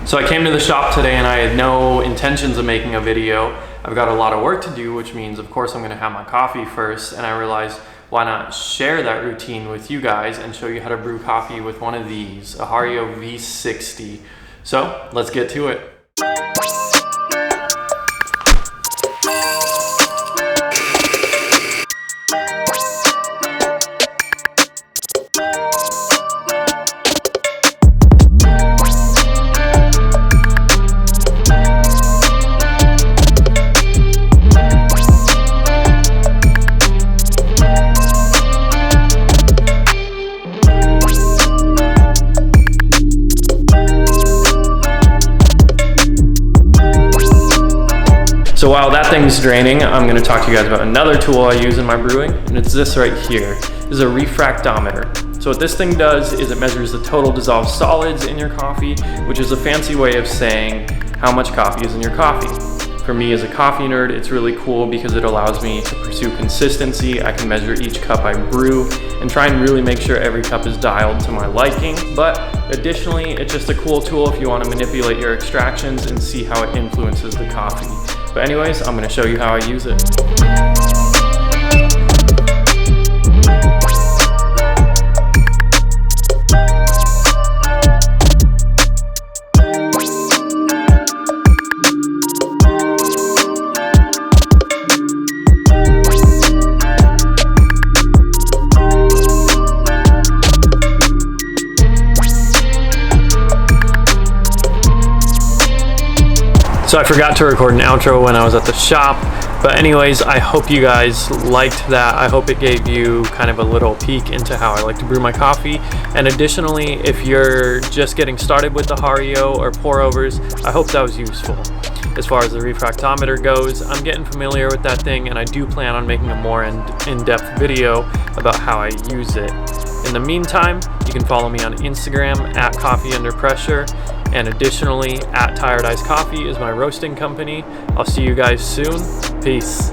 So I came to the shop today and I had no intentions of making a video. I've got a lot of work to do, which means of course I'm gonna have my coffee first, and I realized why not share that routine with you guys and show you how to brew coffee with one of these, a Hario V60. So let's get to it. So while that thing's draining, I'm gonna talk to you guys about another tool I use in my brewing, and it's this right here. This is a refractometer. So what this thing does is it measures the total dissolved solids in your coffee, which is a fancy way of saying how much coffee is in your coffee. For me as a coffee nerd, it's really cool because it allows me to pursue consistency. I can measure each cup I brew and try and really make sure every cup is dialed to my liking. But additionally, it's just a cool tool if you want to manipulate your extractions and see how it influences the coffee. But anyways, I'm going to show you how I use it. So I forgot to record an outro when I was at the shop, but anyways, I hope you guys liked that. I hope it gave you kind of a little peek into how I like to brew my coffee. And additionally, if you're just getting started with the Hario or pour overs, I hope that was useful. As far as the refractometer goes, I'm getting familiar with that thing, and I do plan on making a more in-depth video about how I use it. In the meantime, you can follow me on Instagram at coffeeunderpressure, and additionally at Tired Iced Coffee is my roasting company. I'll see you guys soon. Peace.